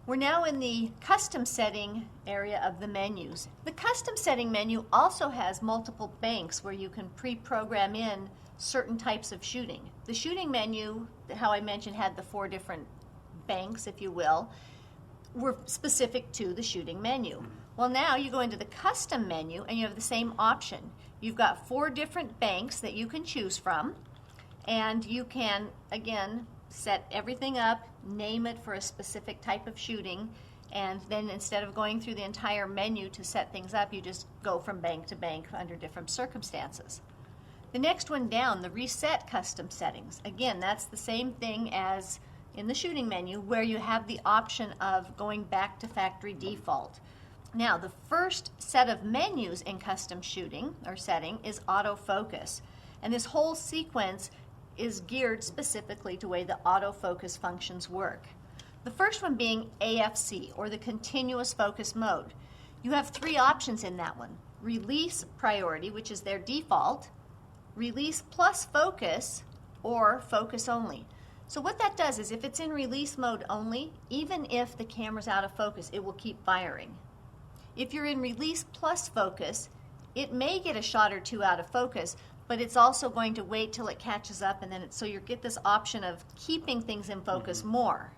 We're now in the custom setting area of the menus. The custom setting menu also has multiple banks where you can pre-program in certain types of shooting. The shooting menu, how I mentioned, had the 4 different banks, if you will, were specific to the shooting menu. Well, now you go into the custom menu and you have the same option. You've got 4 different banks that you can choose from, and you can, again, set everything up, name it for a specific type of shooting, and then instead of going through the entire menu to set things up, you just go from bank to bank under different circumstances. The next one down, the reset custom settings. Again, that's the same thing as in the shooting menu where you have the option of going back to factory default. Now, the first set of menus in custom shooting or setting is autofocus. And this whole sequence is geared specifically to the way the autofocus functions work. The first one being AFC, or the continuous focus mode. You have 3 options in that one. Release priority, which is their default, release plus focus, or focus only. So what that does is if it's in release mode only, even if the camera's out of focus, it will keep firing. If you're in release plus focus, it may get a shot or 2 out of focus, but it's also going to wait till it catches up, and then so you get this option of keeping things in focus more.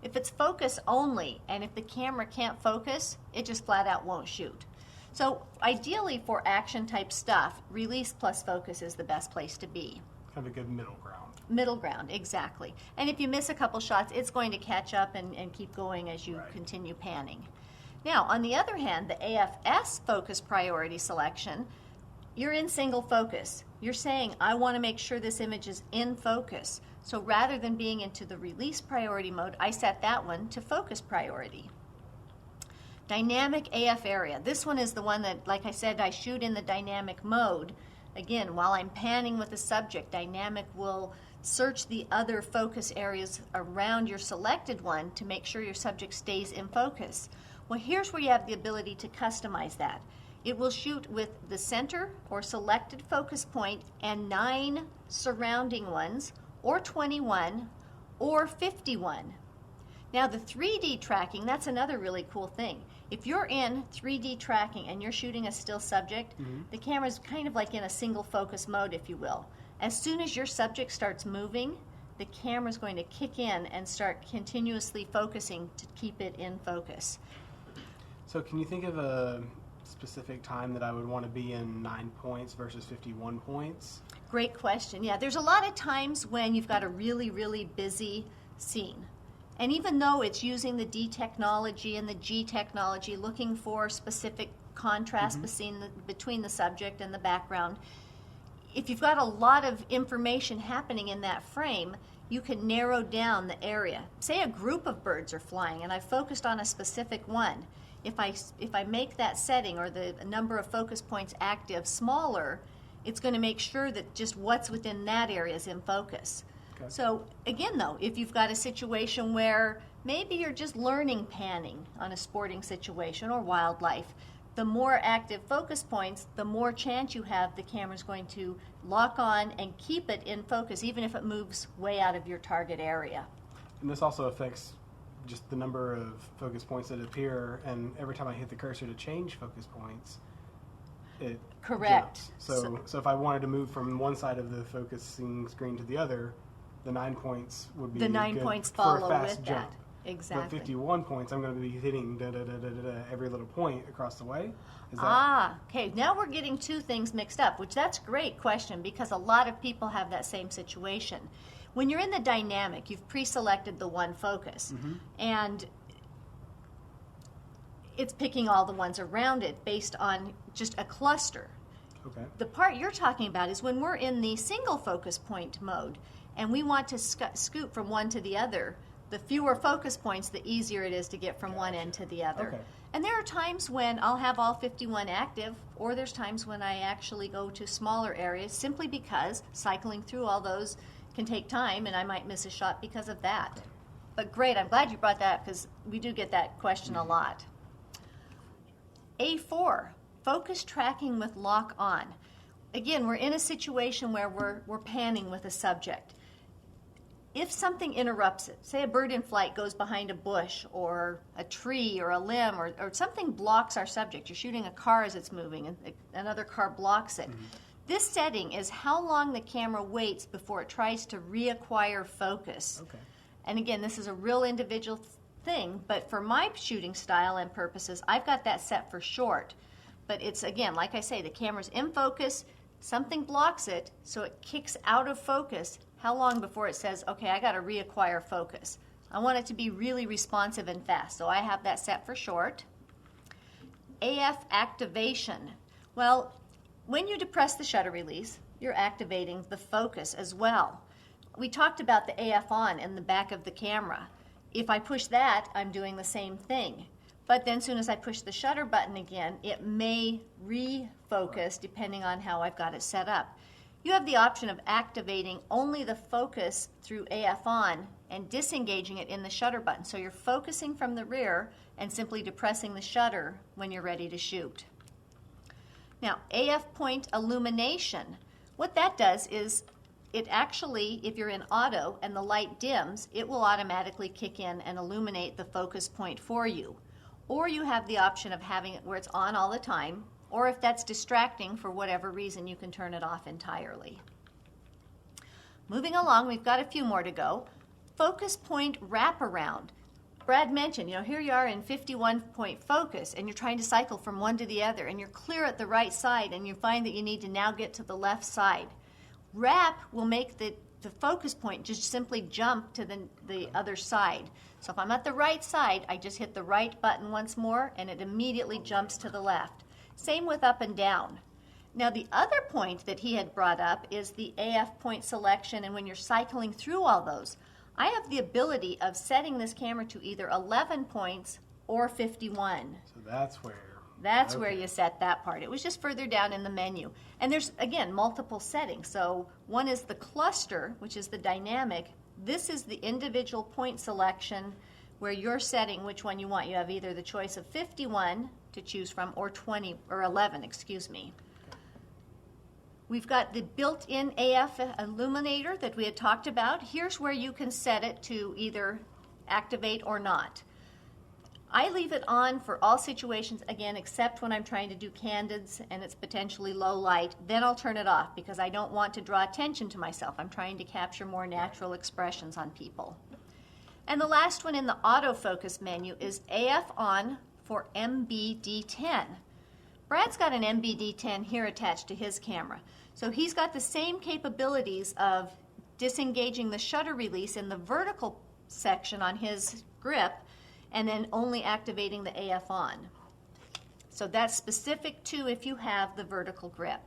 If it's focus only, and if the camera can't focus, it just flat out won't shoot. So ideally for action type stuff, release plus focus is the best place to be. Kind of a good middle ground. Middle ground, exactly. And if you miss a couple shots, it's going to catch up and keep going as you continue panning. Now, on the other hand, the AFS focus priority selection, you're in single focus. You're saying, I want to make sure this image is in focus. So rather than being into the release priority mode, I set that one to focus priority. Dynamic AF area. This one is the one that, like I said, I shoot in the dynamic mode. Again, while I'm panning with the subject, dynamic will search the other focus areas around your selected one to make sure your subject stays in focus. Well, here's where you have the ability to customize that. It will shoot with the center or selected focus point and 9 surrounding ones, or 21, or 51. Now the 3D tracking, that's another really cool thing. If you're in 3D tracking and you're shooting a still subject, the camera's kind of like in a single focus mode, if you will. As soon as your subject starts moving, the camera's going to kick in and start continuously focusing to keep it in focus. So can you think of a specific time that I would want to be in 9 points versus 51 points? Great question. Yeah, there's a lot of times when you've got a really, really busy scene. And even though it's using the D technology and the G technology, looking for specific contrast between the subject and the background, if you've got a lot of information happening in that frame, you can narrow down the area. Say a group of birds are flying and I focused on a specific one. If I make that setting or the number of focus points active smaller, it's going to make sure that just what's within that area is in focus. Okay. So again though, if you've got a situation where maybe you're just learning panning on a sporting situation or wildlife, the more active focus points, the more chance you have the camera's going to lock on and keep it in focus even if it moves way out of your target area. And this also affects just the number of focus points that appear, and every time I hit the cursor to change focus points, it Correct. jumps. So if I wanted to move from one side of the focusing screen to the other, the 9 points would be the 9 good points for follow a fast with jump. that. Exactly. But 51 points, I'm going to be hitting every little point across the way. Is that... Okay. Now we're getting 2 things mixed up, which that's a great question because a lot of people have that same situation. When you're in the dynamic, you've pre-selected the one focus, and it's picking all the ones around it based on just a cluster. Okay. The part you're talking about is when we're in the single focus point mode, and we want to scoot from one to the other. The fewer focus points, the easier it is to get from one end to the other. Okay. And there are times when I'll have all 51 active, or there's times when I actually go to smaller areas simply because cycling through all those can take time and I might miss a shot because of that. But great, I'm glad you brought that up because we do get that question a lot. A4, focus tracking with lock on. Again, we're in a situation where we're panning with a subject. if something interrupts it, say a bird in flight goes behind a bush or a tree or a limb or something blocks our subject. You're shooting a car as it's moving and another car blocks it. This setting is how long the camera waits before it tries to reacquire focus. Okay. And again, this is a real individual thing, but for my shooting style and purposes, I've got that set for short. But it's, again, like I say, the camera's in focus, something blocks it, so it kicks out of focus. How long before it says, okay, I got to reacquire focus? I want it to be really responsive and fast, so I have that set for short. AF activation. Well, when you depress the shutter release, you're activating the focus as well. We talked about the AF on in the back of the camera. If I push that, I'm doing the same thing. But then as soon as I push the shutter button again, it may refocus depending on how I've got it set up. You have the option of activating only the focus through AF on and disengaging it in the shutter button. So you're focusing from the rear and simply depressing the shutter when you're ready to shoot. Now, AF point illumination. What that does is it actually, if you're in auto and the light dims, it will automatically kick in and illuminate the focus point for you. Or you have the option of having it where it's on all the time, or if that's distracting for whatever reason, you can turn it off entirely. Moving along, we've got a few more to go. Focus point wraparound. Brad mentioned, here you are in 51-point focus, and you're trying to cycle from one to the other, and you're clear at the right side, and you find that you need to now get to the left side. Wrap will make the focus point just simply jump to the other side. So if I'm at the right side, I just hit the right button once more, and it immediately jumps to the left. Same with up and down. Now the other point that he had brought up is the AF point selection, and when you're cycling through all those, I have the ability of setting this camera to either 11 points or 51. So that's where. That's where you set that part. It was just further down in the menu. And there's, again, multiple settings. So one is the cluster, which is the dynamic. This is the individual point selection where you're setting which one you want. You have either the choice of 51 to choose from or 20 or 11, excuse me. We've got the built-in AF illuminator that we had talked about. Here's where you can set it to either activate or not. I leave it on for all situations, again, except when I'm trying to do candids and it's potentially low light. Then I'll turn it off because I don't want to draw attention to myself. I'm trying to capture more natural expressions on people. And the last one in the autofocus menu is AF on for MBD10. Brad's got an MBD10 here attached to his camera. So he's got the same capabilities of disengaging the shutter release in the vertical section on his grip and then only activating the AF on. So that's specific to if you have the vertical grip.